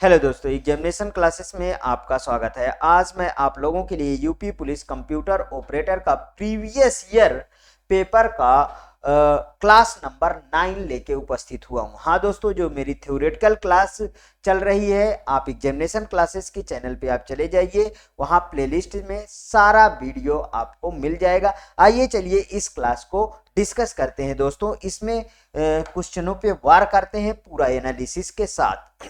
Hello दोस्तों, examination classes में आपका स्वागत है। आज मैं आप लोगों के लिए यूपी पुलिस कंप्यूटर ऑपरेटर का प्रीवियस ईयर पेपर का क्लास नंबर 9 लेके उपस्थित हुआ हूं। हाँ दोस्तों, जो मेरी थ्योरेटिकल क्लास चल रही है, आप एग्जामिनेशन क्लासेस के चैनल पे आप चले जाइए, वहां प्लेलिस्ट में सारा वीडियो आपको मिल जाएगा। आइए चलिए इस क्लास को डिस्कस करते हैं दोस्तों। इसमें क्वेश्चनों पे वार करते हैं पूरा एनालिसिस के साथ।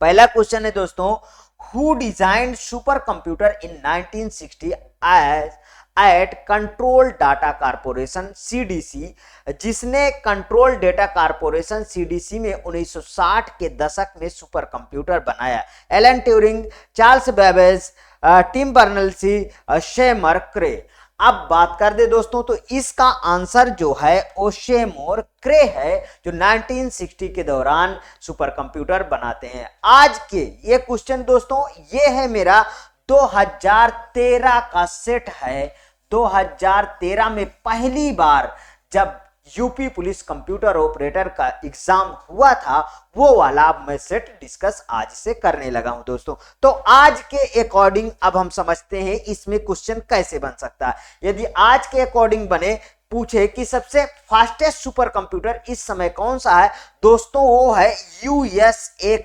पहला क्वेश्चन है दोस्तों, who designed super computer in 1960 as at control data corporation CDC. जिसने कंट्रोल डेटा कारपोरेशन सीडीसी में 1960 के दशक में सुपर कंप्यूटर बनाया? Alan Turing, Charles Babbage, Tim Berners-Lee, Seymour Cray. अब बात कर दे दोस्तों, तो इसका आंसर जो है वो शेमर क्रे है, जो 1960 के दौरान सुपर कंप्यूटर बनाते हैं। आज के ये क्वेश्चन दोस्तों, ये है मेरा 2013 का सेट है। 2013 में पहली बार जब यूपी पुलिस कंप्यूटर ऑपरेटर का एग्जाम हुआ था, वो वाला मैं सेट डिस्कस आज से करने लगा हूं दोस्तों। तो आज के अकॉर्डिंग अब हम समझते हैं इसमें क्वेश्चन कैसे बन सकता है। यदि आज के अकॉर्डिंग बने, पूछे कि सबसे फास्टेस्ट सुपर कंप्यूटर इस समय कौन सा है दोस्तों, वो है यूएसए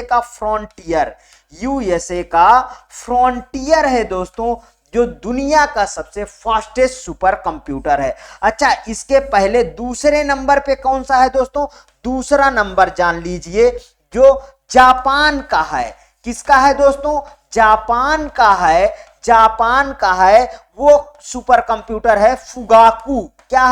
का फ्रंटियर। यूएसए का फ्रंटियर है दोस्तों, जो दुनिया का सबसे फास्टेस्ट सुपर कंप्यूटर है। अच्छा, इसके पहले दूसरे नंबर पे कौन सा है दोस्तों? दूसरा नंबर जान लीजिए, जो जापान का है। किसका है दोस्तों? जापान का है। जापान का है वो सुपर कंप्यूटर है फुगाकू। क्या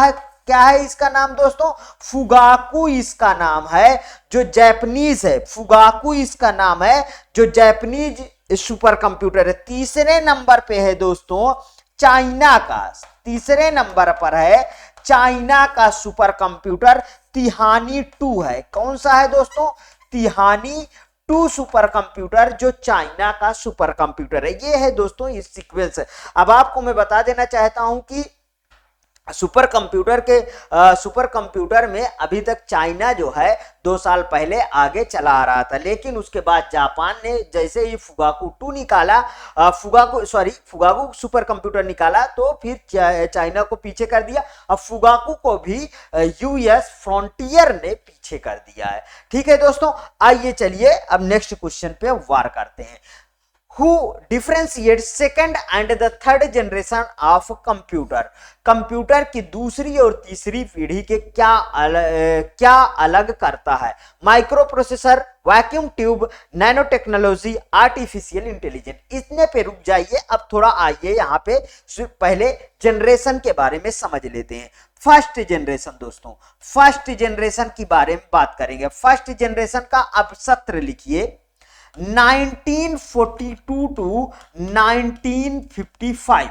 है इसका नाम दोस्तों? फुगाकू इसका नाम है, जो जापानीज है। फुगाकू इसका नाम है, जो जापानीज सुपर कंप्यूटर है। तीसरे नंबर पे है दोस्तों चाइना का। तीसरे नंबर पर है चाइना का सुपर कंप्यूटर तिहानी 2 है। कौन सा है दोस्तों? तिहानी 2 सुपर कंप्यूटर, जो चाइना का सुपर कंप्यूटर है। ये है दोस्तों इस सीक्वेंस। अब आपको मैं बता देना चाहता हूं कि सुपर कंप्यूटर में अभी तक चाइना जो है 2 साल पहले आगे चला आ रहा था, लेकिन उसके बाद जापान ने जैसे ही फुगाकू 2 निकाला, फुगाकू सुपर कंप्यूटर निकाला, तो फिर चाइना को पीछे कर दिया। अब फुगाकू को भी यूएस फ्रंटियर ने पीछे कर दिया है। ठीक है दोस्तों, आइए चलिए अब नेक्स्ट क्वेश्चन पे वार करते हैं। Who differentiates second and the third generation of computer? Computer की दूसरी और तीसरी पीढ़ी के क्या अलग करता है? Micro processor, vacuum tube, nano technology, artificial intelligence. इतने पे रुक जाइए। अब थोड़ा आइए यहाँ पे पहले जनरेशन के बारे में समझ लेते हैं। फर्स्ट जनरेशन दोस्तों, फर्स्ट जनरेशन के बारे में बात करेंगे। फर्स्ट जनरेशन का अब सत्र लिखिए, 1942 टू 1955।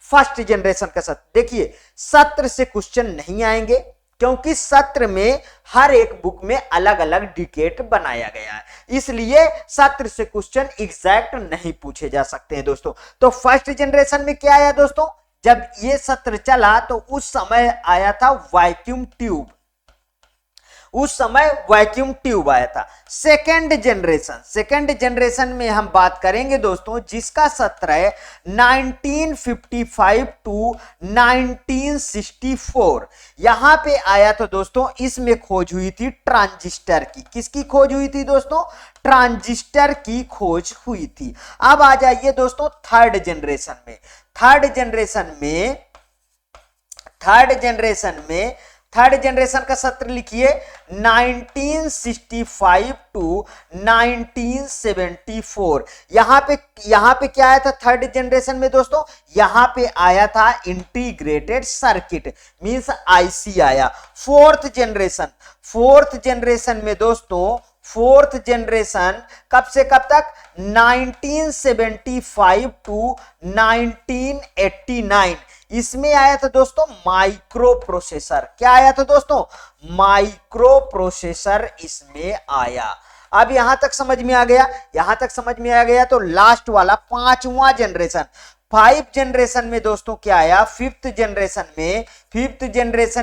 फर्स्ट जनरेशन का सत्र। देखिए, सत्र से क्वेश्चन नहीं आएंगे, क्योंकि सत्र में हर एक बुक में अलग अलग डिकेट बनाया गया है, इसलिए सत्र से क्वेश्चन एग्जैक्ट नहीं पूछे जा सकते हैं दोस्तों। तो फर्स्ट जनरेशन में क्या आया दोस्तों? जब ये सत्र चला तो उस समय आया था वैक्यूम ट्यूब। उस समय वैक्यूम ट्यूब आया था। सेकेंड जनरेशन में हम बात करेंगे दोस्तों, जिसका सत्र है 1955 टू 1964। यहां पे आया था दोस्तों, इसमें खोज हुई थी ट्रांजिस्टर की। किसकी खोज हुई थी दोस्तों? ट्रांजिस्टर की खोज हुई थी। अब आ जाइए दोस्तों थर्ड जनरेशन में। थर्ड जनरेशन का सत्र लिखिए, 1965 टू 1974। यहां पे क्या आया था थर्ड जनरेशन में दोस्तों? यहां पे आया था इंटीग्रेटेड सर्किट, मींस आईसी आया। फोर्थ जनरेशन में दोस्तों, फोर्थ जनरेशन कब से कब तक? 1975 टू 1989। इसमें आया था दोस्तों माइक्रो प्रोसेसर। क्या आया था दोस्तों? माइक्रो प्रोसेसर इसमें आया। अब यहां तक समझ में आ गया। तो लास्ट वाला पांचवा जनरेशन, 5 जनरेशन में दोस्तों क्या आया? फिफ्थ जनरेशन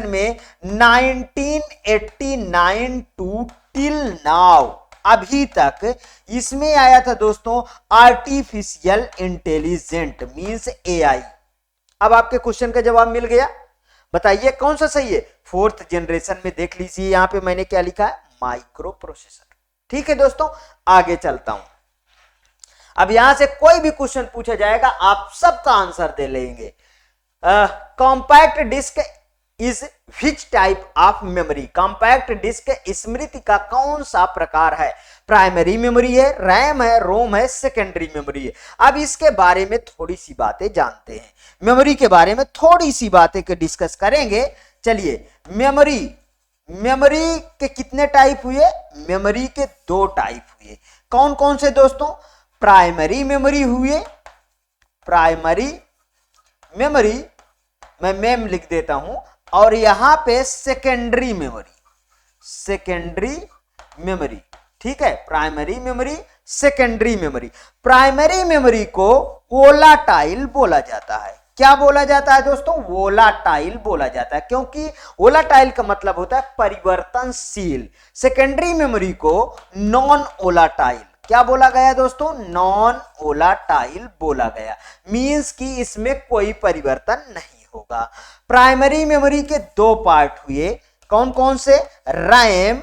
में 1989 टू टिल नाउ अभी तक इसमें आया था दोस्तों आर्टिफिशियल इंटेलिजेंट मींस एआई। अब आपके क्वेश्चन का जवाब मिल गया, बताइए कौन सा सही है। फोर्थ जनरेशन में देख लीजिए यहां पे मैंने क्या लिखा है, माइक्रो प्रोसेसर। ठीक है दोस्तों, आगे चलता हूं। अब यहां से कोई भी क्वेश्चन पूछा जाएगा आप सबका आंसर दे लेंगे। Compact disc is which type of memory. Compact disc स्मृति का कौन सा प्रकार है। प्राइमरी मेमोरी है, रैम है, रोम है, सेकेंडरी मेमोरी है। अब इसके बारे में थोड़ी सी बातें जानते हैं, मेमोरी के बारे में थोड़ी सी बातें के डिस्कस करेंगे। चलिए, मेमोरी के कितने टाइप हुए, मेमोरी के 2 टाइप हुए। कौन कौन से दोस्तों, प्राइमरी मेमोरी हुए, प्राइमरी मेमोरी मैं मेम लिख देता हूं, और यहां पे सेकेंडरी मेमोरी, सेकेंडरी मेमोरी। ठीक है, primary memory, secondary memory. Primary memory को वोलाटाइल बोला जाता है। क्या बोला जाता है दोस्तों, वोलाटाइल बोला जाता है, क्योंकि वोलाटाइल का मतलब होता है परिवर्तनशील। सेकेंडरी मेमोरी को नॉन वोलाटाइल क्या बोला गया दोस्तों, नॉन वोलाटाइल बोला गया, मींस कि इसमें कोई परिवर्तन नहीं होगा। प्राइमरी मेमोरी के 2 पार्ट हुए, कौन कौन से, रैम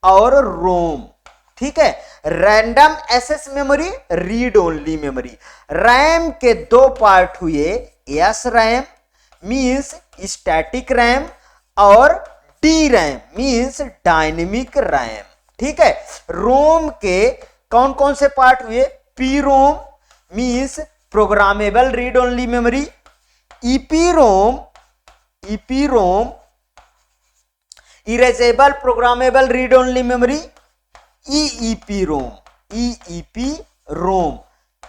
और रोम। ठीक है, random access memory, read only memory. RAM के 2 पार्ट हुए, S RAM means static RAM और D RAM means dynamic RAM. ठीक है, रोम के कौन कौन से पार्ट हुए, P ROM means programmable read only memory, EPROM erasable programmable read only memory, EEPROM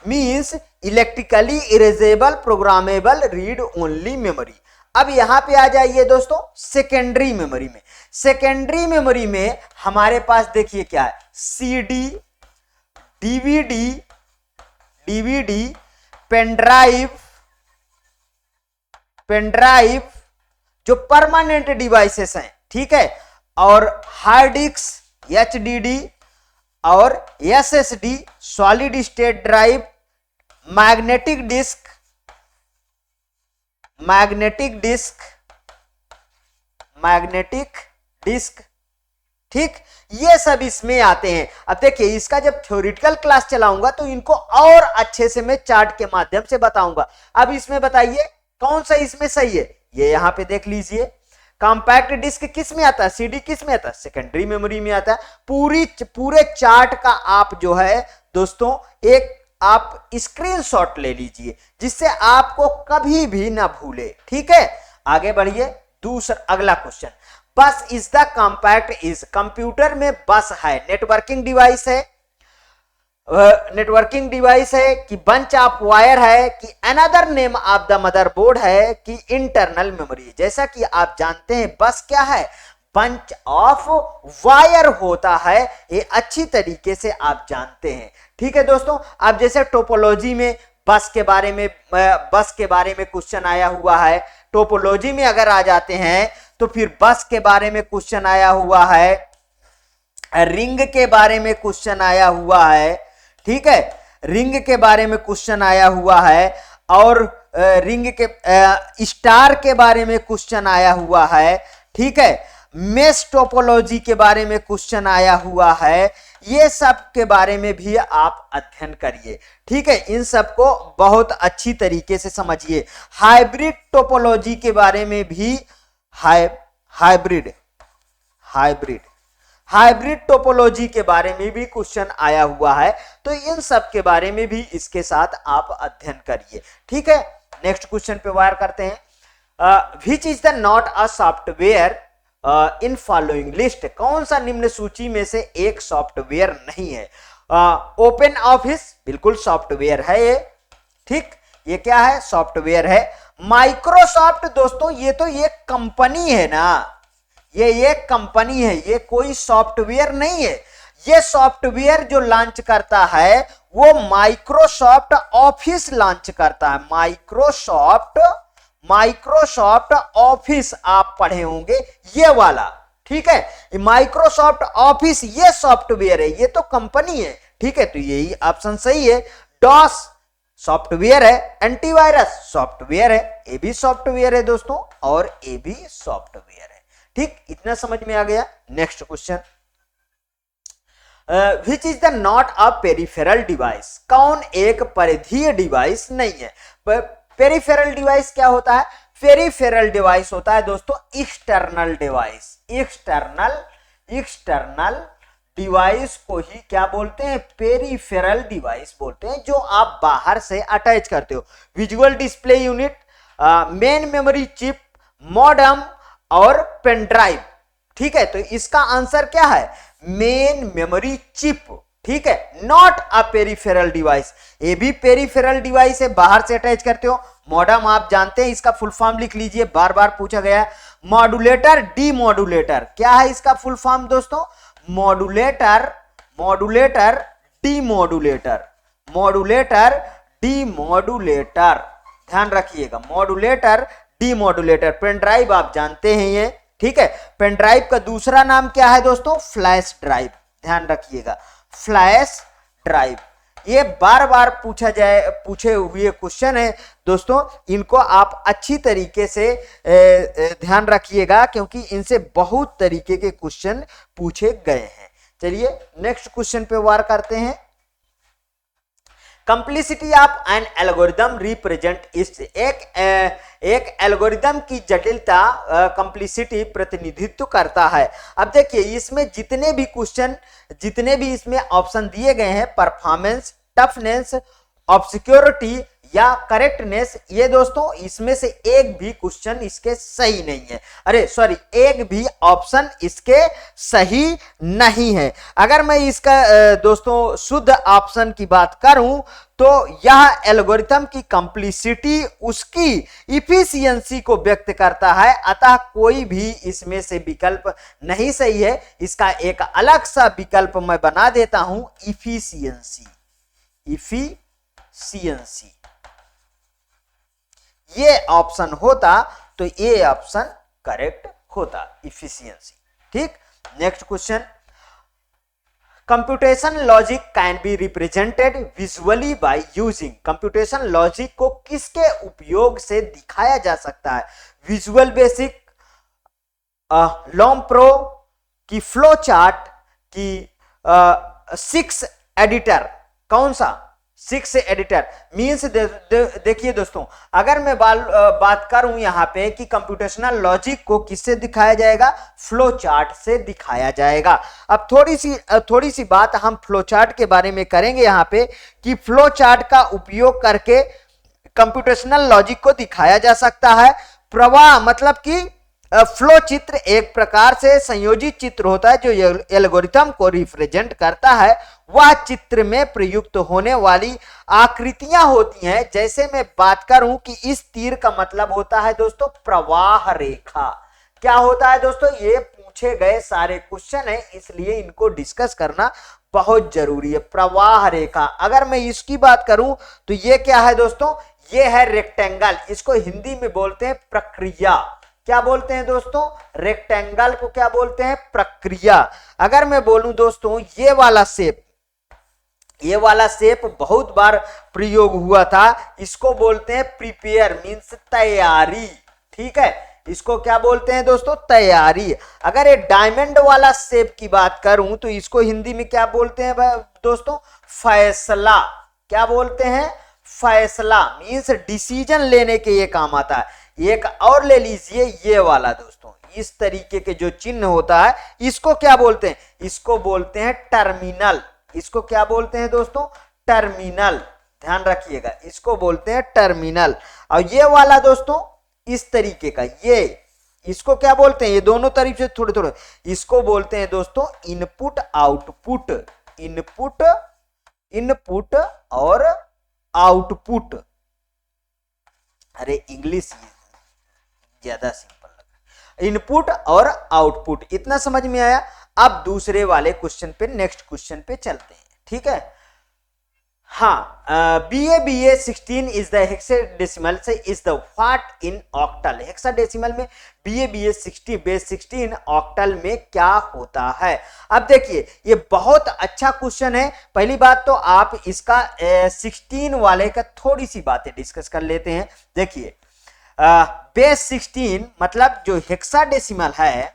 means electrically erasable programmable read only memory. अब यहां पे आ जाइए दोस्तों सेकेंडरी मेमोरी में। सेकेंडरी मेमोरी में हमारे पास देखिए क्या है, सीडी, डीवीडी, पेनड्राइव जो परमानेंट डिवाइसेस हैं। ठीक है, और हार्ड डिस्क एचडीडी और SSD solid state drive, magnetic disk. ठीक, ये सब इसमें आते हैं। अब देखिए, इसका जब थ्योरेटिकल क्लास चलाऊंगा तो इनको और अच्छे से मैं चार्ट के माध्यम से बताऊंगा। अब इसमें बताइए कौन सा इसमें सही है, ये यहां पे देख लीजिए। कॉम्पैक्ट डिस्क किस में आता है, सीडी किस में आता है, सेकेंडरी मेमोरी में आता है। पूरे चार्ट का आप जो है दोस्तों एक आप स्क्रीनशॉट ले लीजिए, जिससे आपको कभी भी ना भूले। ठीक है, आगे बढ़िए। अगला क्वेश्चन, बस is the compact is, computer में बस है, नेटवर्किंग डिवाइस है कि बंच ऑफ वायर है कि another name of the motherboard है कि इंटरनल मेमोरी। जैसा कि आप जानते हैं बस क्या है, बंच ऑफ वायर होता है, ये अच्छी तरीके से आप जानते हैं। ठीक है दोस्तों, अब जैसे टोपोलॉजी में बस के बारे में क्वेश्चन आया हुआ है, टोपोलॉजी में अगर आ जाते हैं तो फिर बस के बारे में क्वेश्चन आया हुआ है, रिंग के बारे में क्वेश्चन आया हुआ है। ठीक है, रिंग के बारे में क्वेश्चन आया हुआ है, और रिंग के स्टार के बारे में क्वेश्चन आया हुआ है। ठीक है, मेश टोपोलॉजी के बारे में क्वेश्चन आया हुआ है। ये सब के बारे में भी आप अध्ययन करिए। ठीक है, इन सब को बहुत अच्छी तरीके से समझिए। हाइब्रिड टोपोलॉजी के बारे में भी हाइब्रिड टोपोलॉजी के बारे में भी क्वेश्चन आया हुआ है, तो इन सब के बारे में भी इसके साथ आप अध्ययन करिए। ठीक है, नेक्स्ट क्वेश्चन पे वार करते हैं। Which is the not a software in following list, कौन सा निम्न सूची में से एक सॉफ्टवेयर नहीं है। ओपन ऑफिस बिल्कुल सॉफ्टवेयर है ये। ठीक, ये क्या है, सॉफ्टवेयर है। माइक्रोसॉफ्ट दोस्तों ये तो एक कंपनी है ना, ये एक कंपनी है, ये कोई सॉफ्टवेयर नहीं है। ये सॉफ्टवेयर जो लॉन्च करता है वो माइक्रोसॉफ्ट ऑफिस लॉन्च करता है। माइक्रोसॉफ्ट ऑफिस आप पढ़े होंगे, ये वाला ठीक है। माइक्रोसॉफ्ट ऑफिस ये सॉफ्टवेयर है, ये तो कंपनी है, ठीक है, तो यही ऑप्शन सही है। डॉस सॉफ्टवेयर है, एंटीवायरस सॉफ्टवेयर है, ये भी सॉफ्टवेयर है दोस्तों, और ये भी सॉफ्टवेयर है। ठीक, इतना समझ में आ गया। Next question, which is the not a peripheral device, कौन एक परिधीय डिवाइस नहीं है। पेरिफेरल डिवाइस क्या होता है? पेरिफेरल डिवाइस होता है दोस्तों एक्सटर्नल डिवाइस। एक्सटर्नल डिवाइस को ही क्या बोलते हैं? पेरिफेरल डिवाइस बोलते हैं, जो आप बाहर से अटैच करते हो। Visual display unit, main memory chip, modem और पेन ड्राइव। ठीक है, तो इसका आंसर क्या है? Main memory chip. ठीक है, नॉट अ पेरिफेरल डिवाइस। ये भी पेरिफेरल डिवाइस है, बाहर से अटैच करते हो। मॉडेम आप जानते हैं, इसका फुल फॉर्म लिख लीजिए, बार बार पूछा गया। मॉड्यूलेटर, डीमॉड्यूलेटर, क्या है इसका फुल फॉर्म दोस्तों? मॉड्यूलेटर, डीमॉड्यूलेटर, मॉड्यूलेटर, डीमॉड्यूलेटर, ध्यान रखिएगा, मॉड्यूलेटर, डीमॉड्यूलेटर। पेन ड्राइव आप जानते हैं ये, ठीक है। पेन ड्राइव का दूसरा नाम क्या है दोस्तों? फ्लैश ड्राइव, ध्यान रखिएगा, फ्लैश ड्राइव। ये बार बार पूछे हुए क्वेश्चन है दोस्तों, इनको आप अच्छी तरीके से ध्यान रखिएगा, क्योंकि इनसे बहुत तरीके के क्वेश्चन पूछे गए हैं। चलिए नेक्स्ट क्वेश्चन पे वार करते हैं। कंप्लीसिटी ऑफ एन एल्गोरिदम रिप्रेजेंट इस, एक एल्गोरिदम की जटिलता कंप्लीसिटी प्रतिनिधित्व करता है। अब देखिए, इसमें जितने भी इसमें ऑप्शन दिए गए हैं, परफॉर्मेंस, टफनेस, ऑब्सक्योरिटी या करेक्टनेस, ये दोस्तों इसमें से एक भी क्वेश्चन इसके सही नहीं है। अरे सॉरी, एक भी ऑप्शन इसके सही नहीं है। अगर मैं इसका दोस्तों शुद्ध ऑप्शन की बात करूं तो यह एल्गोरिथम की कंप्लीसिटी उसकी इफिशियंसी को व्यक्त करता है, अतः कोई भी इसमें से विकल्प नहीं सही है। इसका एक अलग सा विकल्प मैं बना देता हूं, इफिशियंसी। ये ऑप्शन होता तो ये ऑप्शन करेक्ट होता, इफिशियंसी। ठीक, next question, computation logic can be represented visually by using, computation logic को किसके उपयोग से दिखाया जा सकता है? विजुअल बेसिक, लॉम्प्रो की, फ्लो चार्ट की, 6 एडिटर, कौन सा? 6 एडिटर मीन्स देखिए दोस्तों, अगर मैं बात करूं यहां पे कि कंप्यूटेशनल लॉजिक को किससे दिखाया जाएगा? फ्लो चार्ट से दिखाया जाएगा। अब थोड़ी सी बात हम फ्लो चार्ट के बारे में करेंगे यहां पे, कि फ्लो चार्ट का उपयोग करके कंप्यूटेशनल लॉजिक को दिखाया जा सकता है। प्रवाह मतलब कि फ्लो चित्र एक प्रकार से संयोजित चित्र होता है जो एल्गोरिथम को रिप्रेजेंट करता है। वह चित्र में प्रयुक्त होने वाली आकृतियां होती हैं। जैसे मैं बात करूं कि इस तीर का मतलब होता है दोस्तों प्रवाह रेखा। क्या होता है दोस्तों? ये पूछे गए सारे क्वेश्चन है, इसलिए इनको डिस्कस करना बहुत जरूरी है। प्रवाह रेखा, अगर मैं इसकी बात करूं तो ये क्या है दोस्तों? ये है रेक्टेंगल, इसको हिंदी में बोलते हैं प्रक्रिया। क्या बोलते हैं दोस्तों? रेक्टेंगल को क्या बोलते हैं? प्रक्रिया। अगर मैं बोलूं दोस्तों ये वाला शेप बहुत बार प्रयोग हुआ था, इसको बोलते हैं प्रिपेयर, मींस तैयारी। ठीक है, इसको क्या बोलते हैं दोस्तों? तैयारी। अगर ये डायमंड वाला शेप की बात करूं तो इसको हिंदी में क्या बोलते हैं दोस्तों? फैसला। क्या बोलते हैं? फैसला, मींस डिसीजन लेने के ये काम आता है। एक और ले लीजिए ये वाला दोस्तों, इस तरीके के जो चिन्ह होता है इसको क्या बोलते हैं? इसको बोलते हैं टर्मिनल। इसको क्या बोलते हैं दोस्तों? टर्मिनल, ध्यान रखिएगा, इसको बोलते हैं टर्मिनल। और ये वाला दोस्तों इस तरीके का, ये इसको क्या बोलते हैं? ये दोनों तरफ से थोड़े थोड़े, इसको बोलते हैं दोस्तों इनपुट आउटपुट। इनपुट और आउटपुट। अरे इंग्लिश ज्यादा सिंपल लगा। इनपुट और आउटपुट, इतना समझ में आया। अब दूसरे वाले क्वेश्चन पे, नेक्स्ट क्वेश्चन पे चलते हैं। ठीक है, हाँ, BA 16 इज द हेक्साडेसिमल से is the what in octal. Hexadecimal में BA 16 बेस 16 ऑक्टल में क्या होता है। अब देखिए ये बहुत अच्छा क्वेश्चन है। पहली बात तो आप इसका 16 वाले का थोड़ी सी बातें डिस्कस कर लेते हैं। देखिए बेस 16 मतलब जो हेक्साडेसिमल है,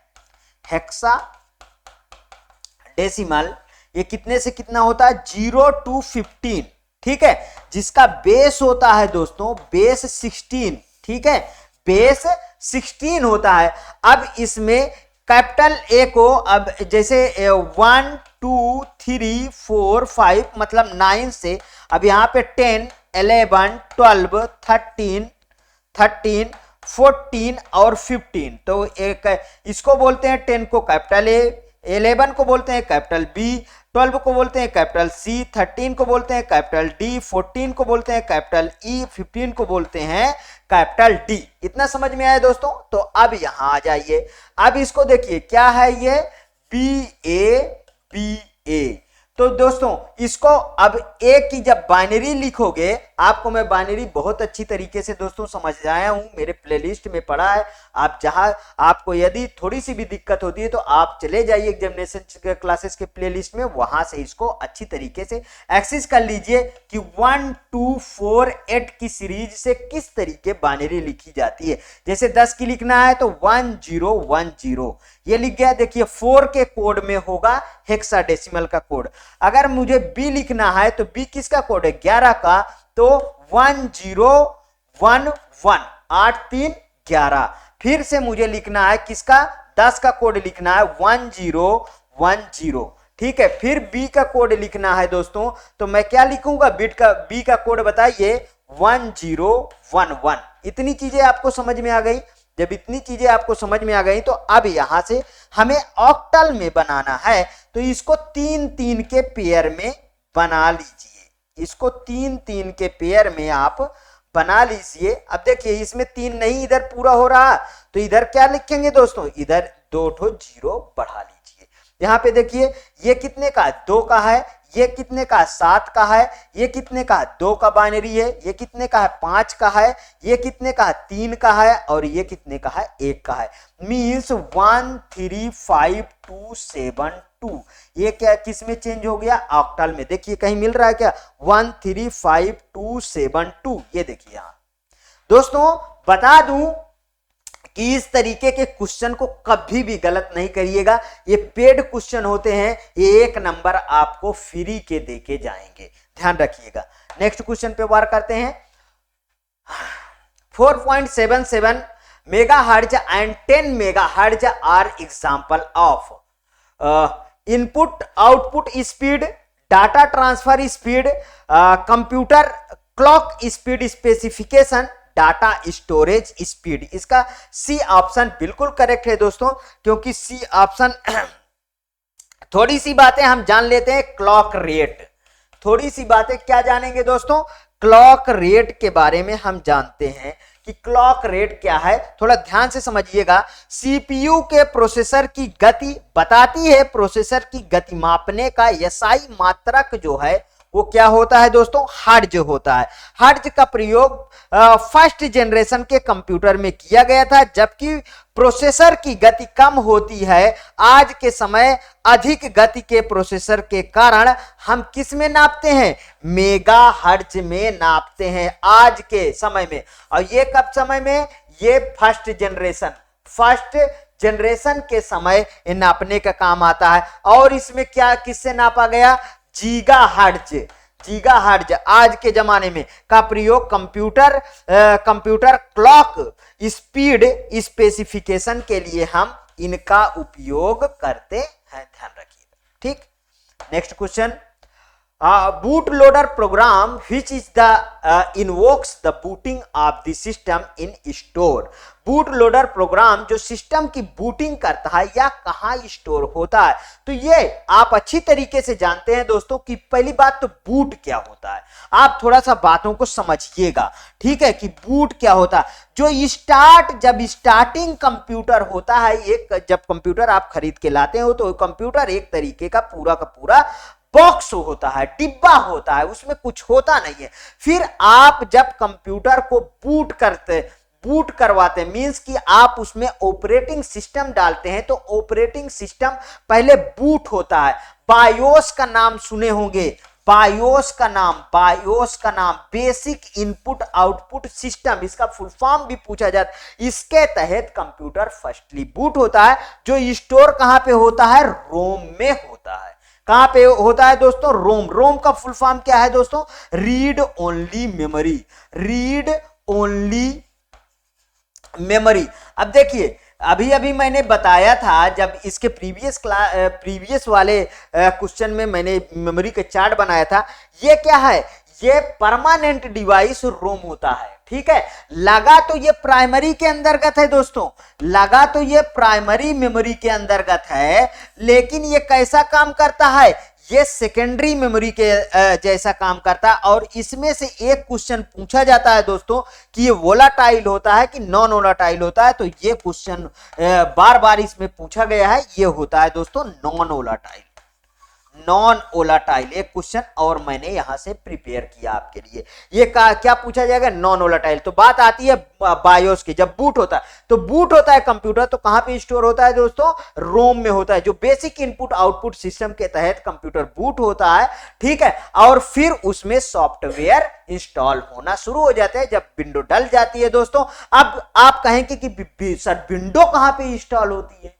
हेक्साडेसिमल ये कितने से कितना होता है, 0 to 15, ठीक है, जिसका बेस होता है दोस्तों बेस 16, ठीक है, बेस 16 होता है। अब इसमें कैपिटल ए को अब जैसे 1 2 3 4 5 मतलब 9 से अब यहाँ पे 10 11 12 13 14 और 15, तो एक इसको बोलते हैं 10 को कैपिटल ए, 11 को बोलते हैं कैपिटल बी, 12 को बोलते हैं कैपिटल सी, 13 को बोलते हैं कैपिटल डी, 14 को बोलते हैं कैपिटल ई, 15 को बोलते हैं कैपिटल डी। इतना समझ में आया दोस्तों। तो अब यहां आ जाइए, अब इसको देखिए क्या है ये BA। तो दोस्तों इसको अब ए की जब बाइनरी लिखोगे, आपको मैं बाइनरी बहुत अच्छी तरीके से दोस्तों समझ आया हूं, मेरे प्लेलिस्ट में पड़ा है। आप जहां आपको यदि थोड़ी सी भी दिक्कत होती है तो आप चले जाइए एग्जामिनेशन क्लासेस के प्लेलिस्ट में, वहां से इसको अच्छी तरीके से एक्सेस कर लीजिए कि 1 2 4 8 की सीरीज से किस तरीके बाइनरी लिखी जाती है। जैसे 10 की लिखना है तो 1010 ये लिख गया। देखिए 4 के कोड में होगा हेक्साडेसिमल का कोड। अगर मुझे बी लिखना है तो बी किसका कोड है, 11 का, तो 1011 8 3 11। फिर से मुझे लिखना है किसका, 10 का कोड लिखना है 1010, ठीक है। फिर बी का कोड लिखना है दोस्तों, तो मैं क्या लिखूंगा, बी का कोड बताइए 1011। इतनी चीजें आपको समझ में आ गई। जब इतनी चीजें आपको समझ में आ गई तो अब यहां से हमें ऑक्टल में बनाना है, तो इसको 3-3 के पेयर में बना लीजिए। इसको 3-3 के पेयर में आप बना लीजिए। अब देखिए इसमें 3 नहीं, इधर पूरा हो रहा, तो इधर क्या लिखेंगे दोस्तों, इधर 2 0 बढ़ा लीजिए। यहाँ पे देखिए ये कितने का, 2 का है, ये कितने का, 7 का है, ये कितने का, 2 का बाइनरी है, ये कितने का है, 5 का है, ये कितने का, 3 का है, और ये कितने का है, 1 का है। मीन्स 1 3 5 2 7 2। ये क्या किस में चेंज हो गया, ऑक्टल में। देखिए कहीं मिल रहा है क्या, 1 3 5 2 7 2। ये देखिए यहां दोस्तों बता दूं कि इस तरीके के क्वेश्चन को कभी भी गलत नहीं करिएगा। ये पेड क्वेश्चन होते हैं, ये 1 नंबर आपको फ्री के देके जाएंगे, ध्यान रखिएगा। नेक्स्ट क्वेश्चन पे वार करते हैं। 4.77 megahertz and 10 megahertz are example of input output speed, data transfer speed, computer clock speed specification, data storage speed. इसका सी ऑप्शन बिल्कुल करेक्ट है दोस्तों, क्योंकि सी ऑप्शन थोड़ी सी बातें हम जान लेते हैं, क्लॉक रेट। थोड़ी सी बातें क्या जानेंगे दोस्तों, क्लॉक रेट के बारे में हम जानते हैं कि क्लॉक रेट क्या है। थोड़ा ध्यान से समझिएगा। सीपीयू के प्रोसेसर की गति बताती है, प्रोसेसर की गति मापने का एसआई मात्रक जो है वो क्या होता है दोस्तों, हर्ट्ज होता है। हर्ट्ज का प्रयोग फर्स्ट जनरेशन के कंप्यूटर में किया गया था, जबकि प्रोसेसर की गति कम होती है। आज के समय अधिक गति के प्रोसेसर के कारण हम किस में नापते हैं, मेगाहर्ट्ज में नापते हैं आज के समय में। और ये कब समय में, ये फर्स्ट जनरेशन के समय नापने का काम आता है। और इसमें क्या किससे नापा गया, गीगाहर्ट्ज आज के जमाने में का प्रयोग कंप्यूटर क्लॉक स्पीड स्पेसिफिकेशन के लिए हम इनका उपयोग करते हैं, ध्यान रखिएगा, ठीक। Next question, boot loader program which is the invokes the booting of the system in store। Boot loader program जो सिस्टम की बूटिंग करता है या कहां स्टोर होता है, तो ये आप अच्छी तरीके से जानते हैं दोस्तों कि पहली बात तो बूट क्या होता है। आप थोड़ा सा बातों को समझिएगा, ठीक है, कि बूट क्या होता है। जो जब स्टार्टिंग कंप्यूटर होता है, एक जब कंप्यूटर आप खरीद के लाते हो तो कंप्यूटर एक तरीके का पूरा बॉक्स होता है, डिब्बा होता है, उसमें कुछ होता नहीं है। फिर आप जब कंप्यूटर को बूट करवाते हैं, मींस कि आप उसमें ऑपरेटिंग सिस्टम डालते हैं, तो ऑपरेटिंग सिस्टम पहले बूट होता है। बायोस का नाम सुने होंगे, बायोस का नाम बेसिक इनपुट आउटपुट सिस्टम, इसका फुल फॉर्म भी पूछा जाता है। इसके तहत कंप्यूटर फर्स्टली बूट होता है, जो स्टोर कहां पे होता है, रोम में होता है। कहां पे होता है दोस्तों, रोम। रोम का फुल फॉर्म क्या है दोस्तों, read only memory, read only memory. अब देखिए, अभी अभी मैंने बताया था, जब इसके प्रीवियस वाले क्वेश्चन में मैंने मेमोरी के चार्ट बनाया था। ये क्या है, ये परमानेंट डिवाइस रोम होता है, ठीक है। लगा तो ये प्राइमरी के अंतर्गत है दोस्तों, लगा तो ये प्राइमरी मेमोरी के अंतर्गत है, लेकिन ये कैसा काम करता है, ये सेकेंडरी मेमोरी के जैसा काम करता है। और इसमें से एक क्वेश्चन पूछा जाता है दोस्तों कि ये वोलाटाइल होता है कि नॉन वोलाटाइल होता है, तो ये क्वेश्चन बार बार इसमें पूछा गया है। ये होता है दोस्तों नॉन वोलाटाइल, नॉन वोलाटाइल। एक क्वेश्चन और मैंने यहां से प्रिपेयर किया आपके लिए। ये क्या पूछा जाएगा, नॉन वोलाटाइल। तो बात आती है बायोस की, जब बूट होता है, तो बूट होता है कंप्यूटर, तो कहां पे स्टोर होता है दोस्तों, रोम में होता है, जो बेसिक इनपुट आउटपुट सिस्टम के तहत कंप्यूटर बूट होता है, ठीक है। और फिर उसमें सॉफ्टवेयर इंस्टॉल होना शुरू हो जाते हैं, जब विंडो डल जाती है दोस्तों। अब आप कहेंगे कि सर विंडो कहां पे इंस्टॉल होती है,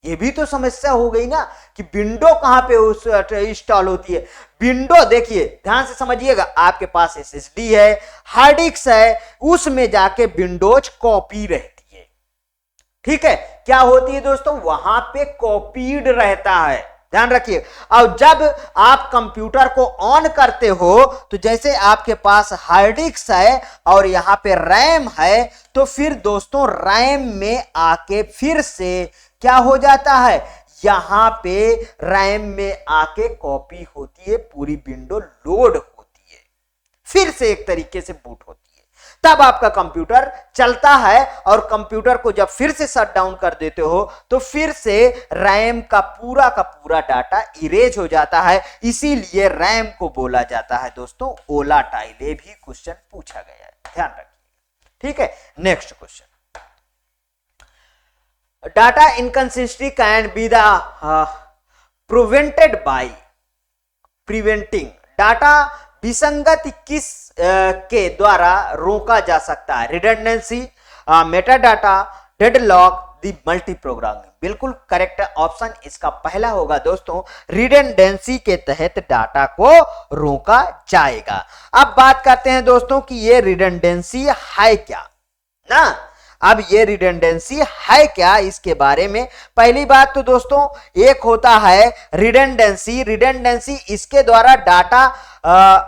ये भी तो समस्या हो गई ना कि विंडो कहां पे इंस्टॉल होती है। विंडो देखिए ध्यान से समझिएगा, आपके पास एसएसडी है, हार्ड डिस्क है, उसमें जाके विंडोज कॉपी रहती है, ठीक है। क्या होती है दोस्तों, वहां पे कॉपीड रहता है, ध्यान रखिए। और जब आप कंप्यूटर को ऑन करते हो, तो जैसे आपके पास हार्ड डिस्क है और यहां पे रैम है, तो फिर दोस्तों रैम में आके फिर से क्या हो जाता है, यहां पे रैम में आके कॉपी होती है, पूरी विंडो लोड होती है, फिर से एक तरीके से बूट होती है। तब आपका कंप्यूटर चलता है, और कंप्यूटर को जब फिर से शट डाउन कर देते हो, तो फिर से रैम का पूरा डाटा इरेज हो जाता है। इसीलिए रैम को बोला जाता है दोस्तों वोलाटाइल। ये भी क्वेश्चन पूछा गया है, ध्यान रखिए, ठीक है। Next question, data inconsistency can be the prevented by preventing। Data विसंगति किस के द्वारा रोका जा सकता है, रिडंडेंसी, मेटा डाटा, डेडलॉक, दी मल्टी प्रोग्रामिंग। बिल्कुल करेक्ट ऑप्शन इसका पहला होगा दोस्तों, रिडंडेंसी के तहत डाटा को रोका जाएगा। अब बात करते हैं दोस्तों कि ये रिडंडेंसी है क्या ना। अब ये रिडंडेंसी है क्या, इसके बारे में पहली बात तो दोस्तों एक होता है रिडंडेंसी। रिडंडेंसी इसके द्वारा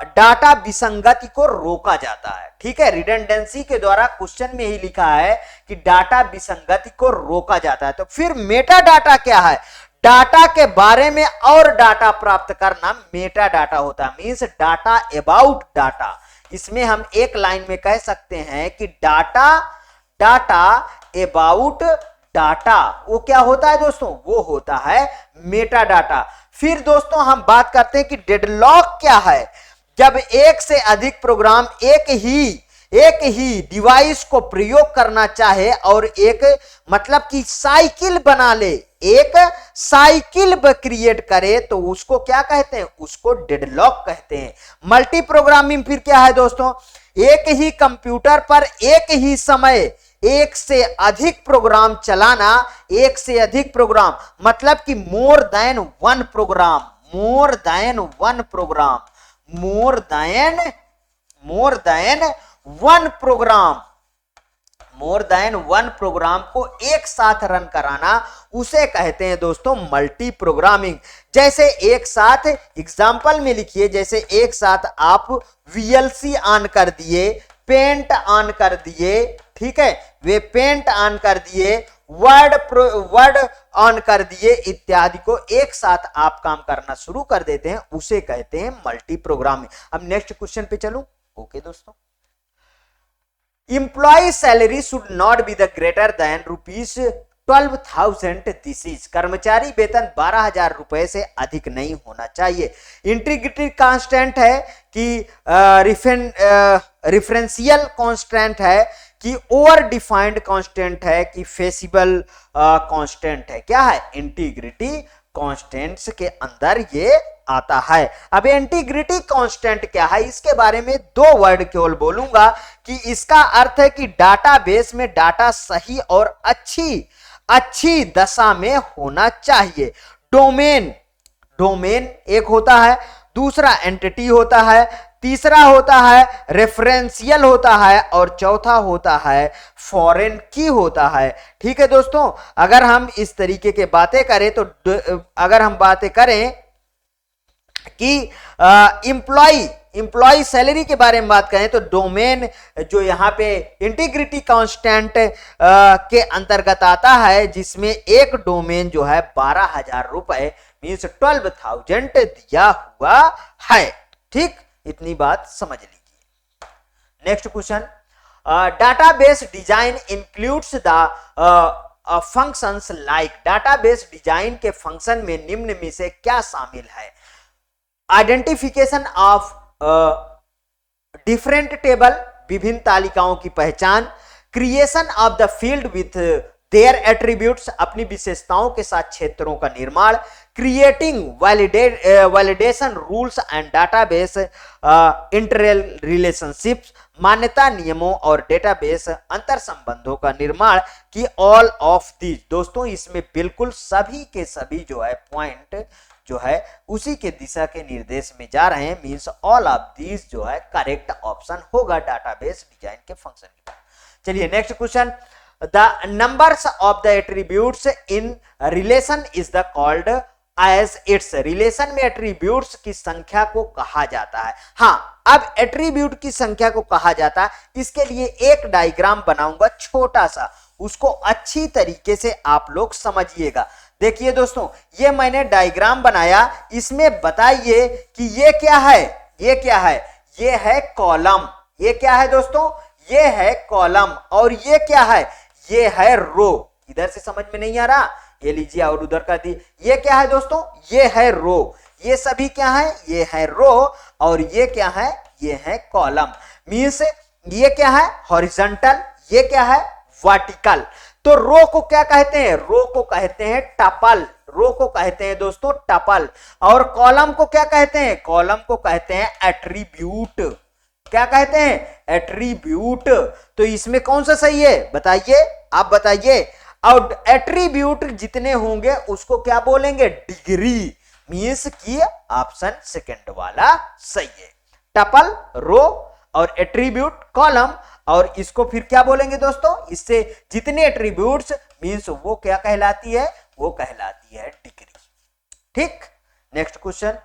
डाटा विसंगति को रोका जाता है, ठीक है। रिडंडेंसी के द्वारा क्वेश्चन में ही लिखा है कि डाटा विसंगति को रोका जाता है। तो फिर मेटा डाटा क्या है, डाटा के बारे में और डाटा प्राप्त करना मेटा डाटा होता है, मींस डाटा अबाउट डाटा। इसमें हम एक लाइन में कह सकते हैं कि डाटा अबाउट डाटा, वो क्या होता है दोस्तों, वो होता है मेटा डाटा। फिर दोस्तों हम बात करते हैं कि डेडलॉक क्या है, जब एक से अधिक प्रोग्राम एक ही डिवाइस को प्रयोग करना चाहे और एक मतलब कि साइकिल बना ले, एक साइकिल क्रिएट करे, तो उसको क्या कहते हैं, उसको डेडलॉक कहते हैं। मल्टी प्रोग्रामिंग फिर क्या है दोस्तों, एक ही कंप्यूटर पर एक ही समय एक से अधिक प्रोग्राम चलाना। एक से अधिक प्रोग्राम मतलब कि more than one program, more than one program को एक साथ रन कराना, उसे कहते हैं दोस्तों मल्टी प्रोग्रामिंग। जैसे एक साथ एग्जांपल में लिखिए, जैसे एक साथ आप वीएलसी ऑन कर दिए, पेंट ऑन कर दिए, ठीक है, वे पेंट ऑन कर दिए, वर्ड ऑन कर दिए, इत्यादि को एक साथ आप काम करना शुरू कर देते हैं, उसे कहते हैं मल्टी प्रोग्रामिंग। अब नेक्स्ट क्वेश्चन पे चलूं। ओके दोस्तों, employ salary should not be the greater than 12,000 this is, कर्मचारी वेतन 12,000 रुपए से अधिक नहीं होना चाहिए। इंटीग्रिटी कांस्टेंट है कि रिफरेंशियल कांस्टेंट है कि ओवर डिफाइंड कांस्टेंट है कि फेसिबल कांस्टेंट है। क्या है? इंटीग्रिटी कांस्टेंट्स के अंदर ये आता है। अब इंटीग्रिटी कांस्टेंट क्या है, इसके बारे में दो वर्ड केवल बोलूंगा कि इसका अर्थ है कि डाटाबेस में डाटा सही और अच्छी दशा में होना चाहिए। डोमेन एक होता है, दूसरा एंटिटी होता है, तीसरा होता है रेफरेंशियल होता है और चौथा होता है फॉरेन की होता है। ठीक है दोस्तों, अगर हम इस तरीके के बातें करें तो अगर हम बातें करें कि इंप्लॉय सैलरी के बारे में बात करें तो डोमेन जो यहाँ पे इंटीग्रिटी कांस्टेंट के अंतर्गत आता है, जिसमें एक डोमेन जो है 12,000 रुपए मीन्स 12,000 दिया हुआ है। ठीक, इतनी बात समझ लीजिए। Next question, database design includes the functions like, database design के फंक्शन में निम्न में से क्या शामिल है? आइडेंटिफिकेशन ऑफ डिफरेंट टेबल, विभिन्न तालिकाओं की पहचान, creation of the field with their attributes, अपनी विशेषताओं के साथ क्षेत्रों का निर्माण, creating validation rules and database इंटरल relationships, मान्यता नियमों और डेटाबेस अंतर संबंधों का निर्माण की ऑल ऑफ दीज। दोस्तों इसमें बिल्कुल सभी के सभी जो है पॉइंट जो है उसी के दिशा के निर्देश में जा रहे हैं, मींस ऑल ऑफ दीज जो है करेक्ट ऑप्शन होगा डाटाबेस डिजाइन के फंक्शन के। चलिए next question, the numbers of the attributes in relation is the called as its, relation में एट्रीब्यूट्स की संख्या को कहा जाता है। हाँ, अब एट्रीब्यूट की संख्या को कहा जाता है, इसके लिए एक डायग्राम बनाऊंगा छोटा सा, उसको अच्छी तरीके से आप लोग समझिएगा। देखिए दोस्तों, ये मैंने डायग्राम बनाया, इसमें बताइए कि ये क्या है? ये क्या है? ये है कॉलम। ये क्या है दोस्तों? ये है कॉलम। और ये क्या है? ये है रो। इधर से समझ में नहीं आ रहा, ये लीजिए और उधर का दी। ये क्या है दोस्तों? ये है रो। ये सभी क्या है? ये है रो। और ये क्या है? ये है कॉलम। मींस ये क्या है? हॉरिजॉन्टल। ये क्या है? वर्टिकल। तो रो को क्या कहते हैं? रो को कहते हैं टपल। रो को कहते हैं दोस्तों टपल। और कॉलम को क्या कहते हैं? कॉलम को कहते हैं एट्रीब्यूट। क्या कहते हैं? एट्रीब्यूट। तो इसमें कौन सा सही है बताइए, आप बताइए। और एट्रीब्यूट जितने होंगे उसको क्या बोलेंगे? डिग्री। मींस की ऑप्शन सेकंड वाला सही है। टपल रो और एट्रीब्यूट कॉलम, और इसको फिर क्या बोलेंगे दोस्तों? इससे जितने एट्रीब्यूट्स मींस वो क्या कहलाती है? वो कहलाती है डिग्री। ठीक, next question,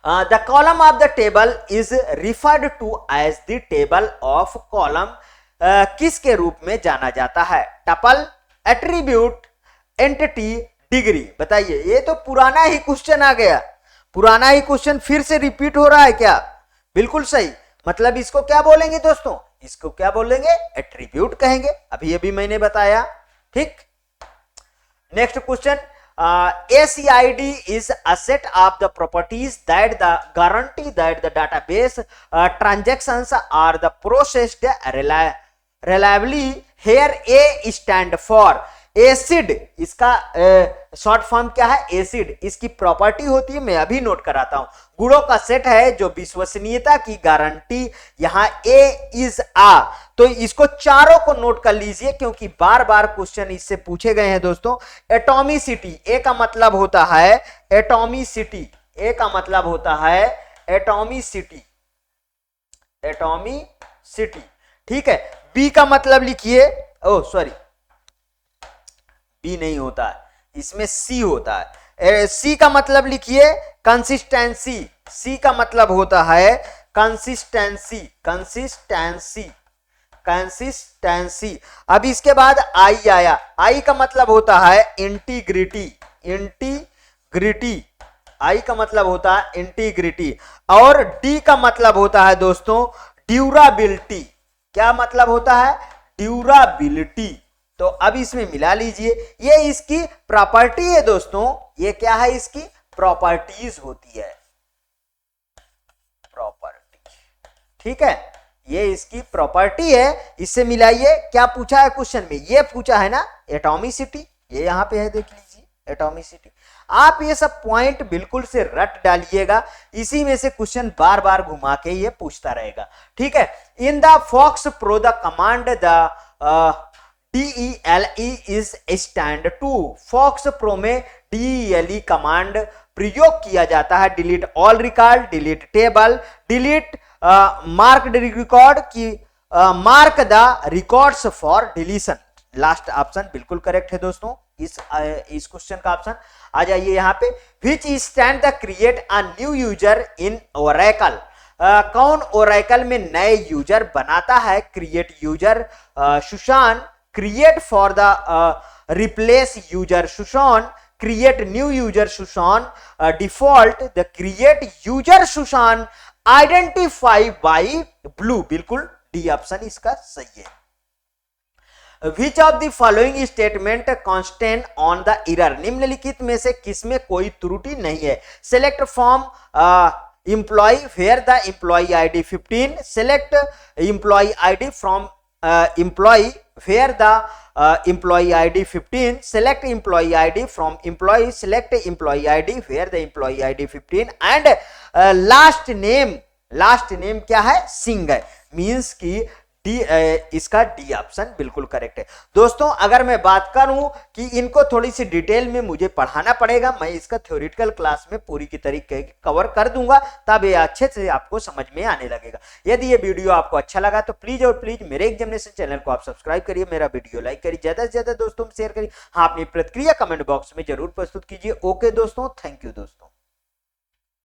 the column of the table is referred to as the table of column, किसके रूप में जाना जाता है? Tuple, attribute, entity, degree. बताइए, ये तो पुराना ही क्वेश्चन आ गया। पुराना ही क्वेश्चन फिर से रिपीट हो रहा है क्या? बिल्कुल सही। मतलब इसको क्या बोलेंगे दोस्तों? इसको क्या बोलेंगे? एट्रीब्यूट कहेंगे। अभी अभी मैंने बताया। ठीक, next question, ACID is a set of the properties that the guarantee that the database transactions are the processed reliably. Here A stand for acid, इसका शॉर्ट फॉर्म क्या है? एसिड। इसकी प्रॉपर्टी होती है, मैं अभी नोट कराता हूं, गुणों का सेट है जो विश्वसनीयता की गारंटी, यहां ए इज आ। तो इसको चारों को नोट कर लीजिए क्योंकि बार बार क्वेश्चन इससे पूछे गए हैं दोस्तों। एटॉमिसिटी, ए का मतलब होता है एटॉमिसिटी। ए का मतलब होता है एटॉमिसिटी। एटॉमिसिटी, ठीक है। बी का मतलब लिखिए, ओ सॉरी, बी नहीं होता है, इसमें सी होता है। सी का मतलब लिखिए कंसिस्टेंसी। सी का मतलब होता है कंसिस्टेंसी। Consistency, consistency. अब इसके बाद आई आया। आई का मतलब होता है इंटीग्रिटी। इंटीग्रिटी, आई का मतलब होता है इंटीग्रिटी। और डी का मतलब होता है दोस्तों ड्यूराबिलिटी। क्या मतलब होता है? ड्यूराबिलिटी। तो अब इसमें मिला लीजिए, ये इसकी प्रॉपर्टी है दोस्तों, ये क्या है, इसकी प्रॉपर्टीज होती है, प्रॉपर्टी, ठीक है, ये इसकी प्रॉपर्टी है। इससे मिलाइए, क्या पूछा है क्वेश्चन में, ये पूछा है ना एटॉमिसिटी, ये यहां पे है, देख लीजिए एटॉमिसिटी। आप ये सब पॉइंट बिल्कुल से रट डालिएगा, इसी में से क्वेश्चन बार बार घुमा के ये पूछता रहेगा, ठीक है। In the FoxPro the command the DELE is stand to, FoxPro में DELE कमांड प्रयोग किया जाता है, delete all record, delete table, delete mark record की, mark the records for deletion. Last option बिल्कुल करेक्ट है दोस्तों, इस क्वेश्चन का ऑप्शन। आ जाइए यहाँ पे, which stand the create a new user in Oracle, कौन ओरेकल में नए यूजर बनाता है, create user Susan, create for the replace user Susan, create new user Susan, default the create user Susan, identify by blue, बिल्कुल D option इसका सही है। Which of the following statement constant on the error, निम्नलिखित में से किसमें कोई त्रुटि नहीं है, select from employee where the employee ID 15, select employee ID from employee where the employee ID 15, select employee ID from employee, select employee ID where the employee ID 15 and last name क्या है, सिंह है, means की इसका D option बिल्कुल correct है। दोस्तों अगर मैं बात करूं कि इनको थोड़ी सी डिटेल में मुझे पढ़ाना पड़ेगा, मैं इसका थ्योरेटिकल क्लास में पूरी की तरीके कवर कर दूंगा, तब ये अच्छे से आपको समझ में आने लगेगा। यदि ये वीडियो आपको अच्छा लगा तो प्लीज और प्लीज मेरे एग्जामिनेशन चैनल को आप सब्सक्राइब करिए, मेरा वीडियो लाइक करिए, ज्यादा से ज्यादा दोस्तों शेयर करिए, हाँ अपनी प्रतिक्रिया कमेंट बॉक्स में जरूर प्रस्तुत कीजिए। ओके दोस्तों, थैंक यू दोस्तों।